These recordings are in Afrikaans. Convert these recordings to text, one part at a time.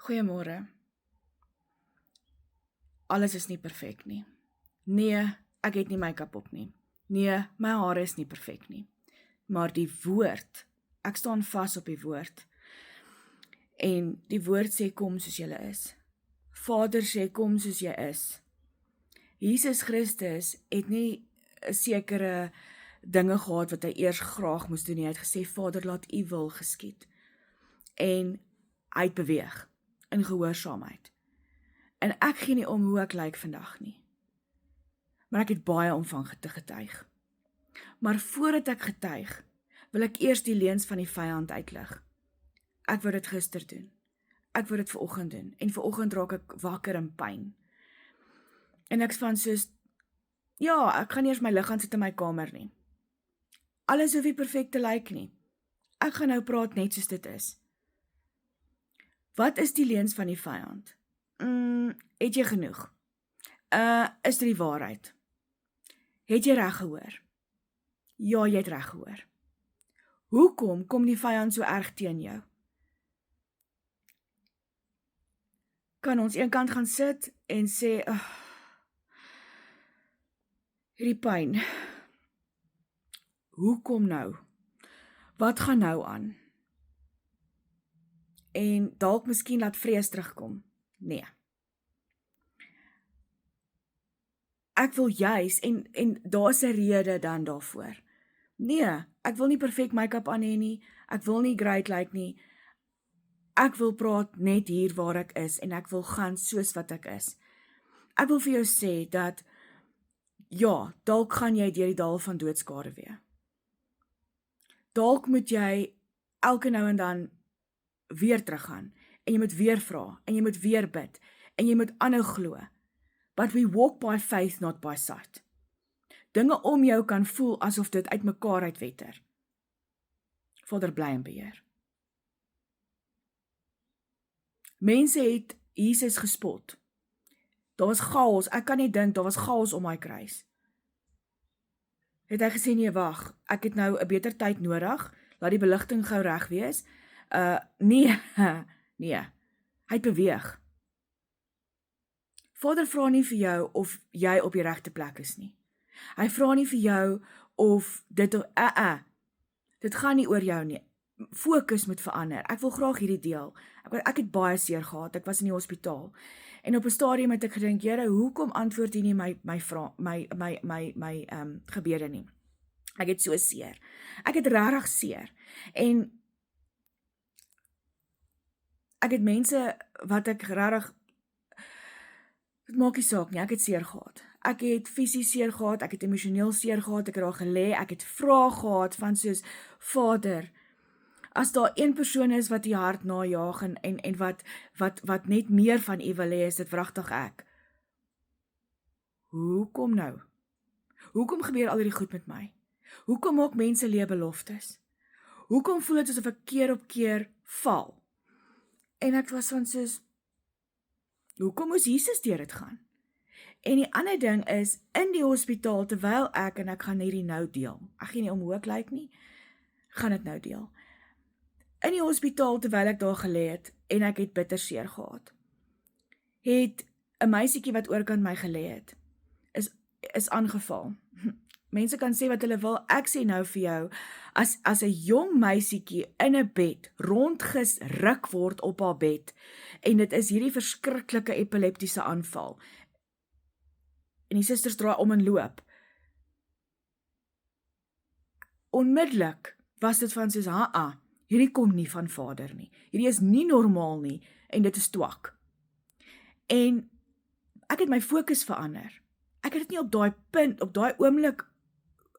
Goeiemôre. Alles is nie perfek nie. Nee, ek het nie make-up op nie. Nee, my hare is nie perfek nie. Maar die woord, ek staan vas op die woord. En die woord sê kom soos jy is. Vader sê kom soos jy is. Jesus Christus het nie 'n sekere dinge gehad wat hy eers graag moes doen nie. Hy het gesê Vader, laat u wil geskied. En hy het beweeg in gehoorsaamheid. En ek gee nie om hoe ek lyk vandag nie. Maar ek het baie om van te getuig. Maar voordat ek getuig, wil ek eers die leuns van die vyand uitlig. Ek wou dit gister doen. Ek wou dit vanoggend doen. En vanoggend raak ek wakker in pyn. En ek van soos, ja, ek gaan nie eers my lig gaan sit in my kamer nie. Alles hoef nie perfek te lyk nie. Ek gaan nou praat net soos dit is. Wat is die leuns van die vyand? Het jy genoeg? Is dit die waarheid? Het jy reg gehoor? Ja, jy het reg gehoor. Hoekom kom die vyand so erg teen jou? Kan ons eenkant gaan sit en sê, hierdie pyn, hoekom nou? Wat gaan nou aan? En dalk miskien laat vrees terugkom? Nee. Ek wil juis, en daar's 'n rede dan daarvoor. Nee, ek wil nie perfek make-up aan hê nie, ek wil nie great lyk nie, ek wil praat net hier waar ek is, en ek wil gaan soos wat ek is. Ek wil vir jou sê dat, ja, dalk gaan jy deur die dal van doodskade weer. Dalk moet jy elke nou en dan weer teruggaan, en jy moet weer vra, en jy moet weer bid, en jy moet aanhou glo. But we walk by faith, not by sight. Dinge om jou kan voel asof dit uit mekaar uitwetter. Vader, bly in beheer. Mense het Jesus gespot. Daar was chaos, ek kan nie dink, daar was chaos om my kruis. Het hy gesê, nee, wag, ek het nou 'n beter tyd nodig, laat die beligting gou reg wees. Nee, nee, hy het beweeg. Vader vra nie vir jou of jy op die regte plek is nie. Hy vra nie vir jou of dit, dit gaan nie oor jou nie. Fokus moet verander. Ek wil graag hierdie deel. Ek het baie seer gehad, ek was in die hospitaal. En op 'n stadium het ek gedink, Here, hoekom antwoord U nie my gebede nie? Ek het so seer. Ek het regtig seer. En ek het mense wat ek regtig, dit maak nie saak nie, ek het seer gehad. Ek het fisies seer gehad, ek het emosioneel seer gehad, ek het daar gelê, ek het vrae gehad van soos, Vader, as daar een persoon is wat die hart najaag en wat net meer van U wil hê, is dit wragtig ek. Hoekom nou? Hoekom gebeur al hierdie goed met my? Hoekom maak mense leë beloftes? Hoekom voel dit asof ek keer op keer val? En ek was van soos, hoekom moes Jesus deur dit gaan? En die ander ding is, in die hospitaal, terwyl ek gaan hierdie nou deel, ek gee nie om hoe ek lyk nie, gaan dit nou deel. In die hospitaal, terwyl ek daar gelê het, en ek het bitter seer gehad, het 'n meisietjie wat oorkant my gelê het, is aangeval. Mense kan sê wat hulle wil, ek sê nou vir jou, as 'n jong meisietjie in 'n bed rondgeruk word op haar bed, en dit is hierdie verskriklike epileptiese aanval, en die susters draai om en loop, onmiddellik was dit van soos, hierdie kom nie van Vader nie, hierdie is nie normaal nie, en dit is twak. En ek het my fokus verander. Ek het dit nie op daai punt, op daai oomblik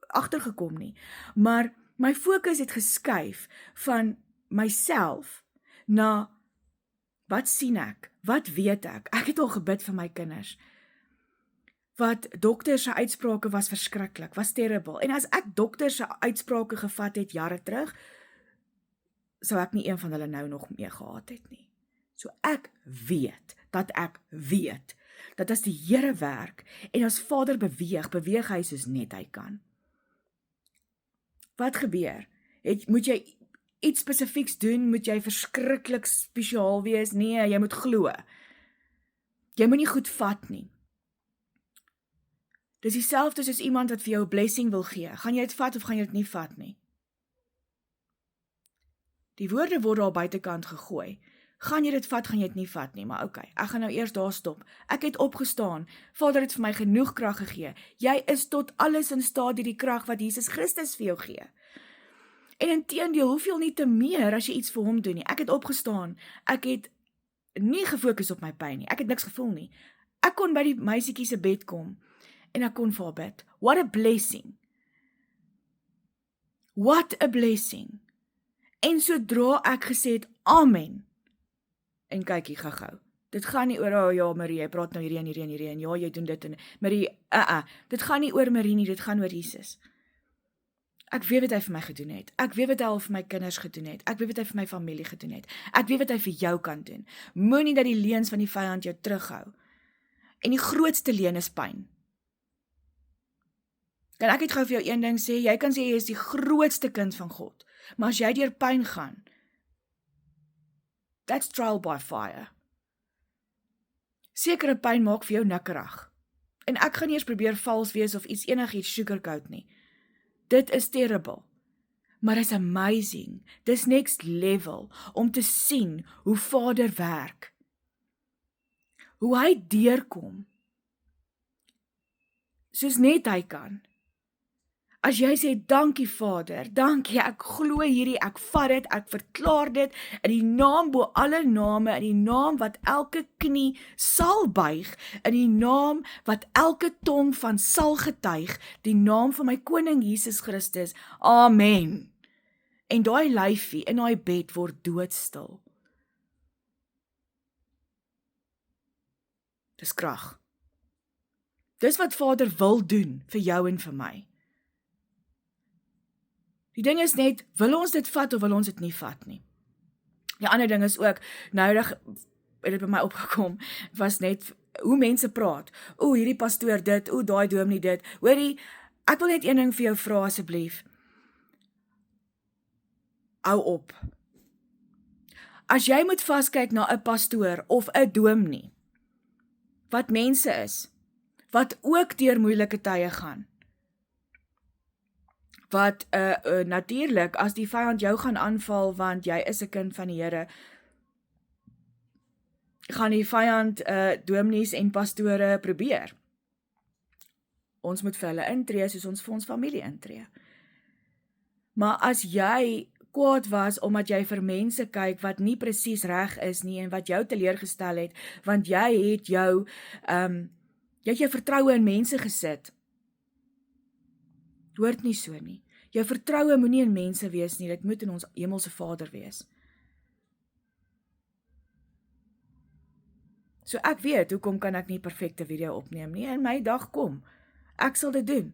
agtergekom nie, maar my fokus het geskuif van myself na, wat sien ek? Wat weet ek? Ek het al gebid vir my kinders. Wat dokter se uitsprake was verskriklik, was terrible. En as ek dokter se uitsprake gevat het jare terug, sou ek nie een van hulle nou nog mee gehad het nie. So ek weet, dat as die Here werk, en as Vader beweeg hy soos net hy kan. Wat gebeur? Moet jy iets spesifieks doen, moet jy verskriklik spesiaal wees. Nee, jy moet glo. Jy moet nie goed vat nie. Dis dieselfde soos iemand wat vir jou 'n blessing wil gee. Gaan jy dit vat of gaan jy dit nie vat nie? Die woorde word daar buitekant gegooi. Gaan jy dit vat, gaan jy dit nie vat nie, maar okay, ek gaan nou eers daar stop. Ek het opgestaan. Vader het vir my genoeg krag gegee. Jy is tot alles in staat deur die krag wat Jesus Christus vir jou gee. En inteendeel, hoeveel nie te meer as jy iets vir hom doen nie. Ek het opgestaan. Ek het nie gefokus op my pyn nie. Ek het niks gevoel nie. Ek kon by die meisietjie se bed kom en ek kon vir haar bid. What a blessing. What a blessing. En sodra ek gesê het, amen, en kyk hier gou. Dit gaan nie oor, oh ja Marie, jy praat nou hierdie en ja, jy doen dit en Marie, dit gaan nie oor Marie nie, dit gaan oor Jesus. Ek weet wat hy vir my gedoen het. Ek weet wat hy al vir my kinders gedoen het. Ek weet wat hy vir my familie gedoen het. Ek weet wat hy vir jou kan doen. Moenie dat die leuns van die vyand jou terughou. En die grootste leuen is pyn. Kan ek net gou vir jou een ding sê? Jy kan sê jy is die grootste kind van God. Maar as jy deur pyn gaan, that's trial by fire. Sekere pyn maak vir jou nikkerig. En ek gaan nie eens probeer vals wees of enigiets sugarcoat nie. Dit is terrible. Maar is amazing. Dis next level om te sien hoe Vader werk. Hoe hy deurkom. Soos net hy kan. As jy sê, dankie Vader, dankie, ek glo hierdie, ek vat dit, ek verklaar dit, in die naam bo alle name, in die naam wat elke knie sal buig, in die naam wat elke tong van sal getuig, die naam van my koning Jesus Christus, amen. En daai lyfie in daai bed word doodstil. Dis krag. Dis wat Vader wil doen vir jou en vir my. Die ding is net, wil ons dit vat of wil ons dit nie vat nie? Die ander ding is ook, noudig het dit by my opgekom, was net hoe mense praat. Hierdie pastoor dit, daai dominee dit. Hoorie, ek wil net een ding vir jou vra asseblief. Hou op. As jy moet vaskyk na 'n pastoor of 'n dominee, wat mense is, wat ook deur moeilike tye gaan, wat natuurlik, as die vyand jou gaan aanval, want jy is 'n kind van die Here, gaan die vyand dominees en pastore probeer. Ons moet vir hulle intree, soos ons vir ons familie intree. Maar as jy kwaad was, omdat jy vir mense kyk, wat nie presies reg is nie, en wat jou teleurgestel het, want jy het jou vertroue in mense gesit, hoort nie so nie. Jou vertroue moet nie in mense wees nie, dit moet in ons hemelse Vader wees. So ek weet, hoekom kan ek nie perfekte video opneem nie, en my dag kom. Ek sal dit doen.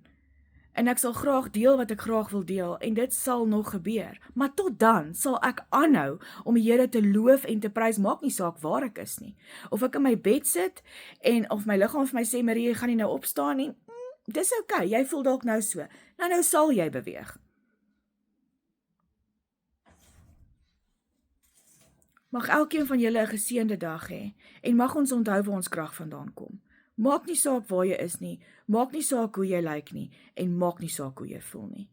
En ek sal graag deel wat ek graag wil deel, en dit sal nog gebeur. Maar tot dan sal ek aanhou om die Here te loof en te prys, maak nie saak waar ek is nie. Of ek in my bed sit, en of my liggaam vir my sê, Marie, jy gaan nie nou opstaan nie, dis okay, jy voel dalk nou so. Nou sal jy beweeg. Mag elkeen van julle 'n geseënde dag hê, en mag ons onthou waar ons krag vandaan kom. Maak nie saak waar jy is nie, maak nie saak hoe jy lyk nie, en maak nie saak hoe jy voel nie.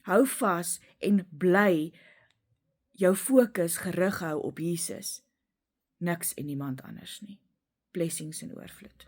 Hou vas en bly jou fokus gerig hou op Jesus. Niks en niemand anders nie. Blessings in oorvloed.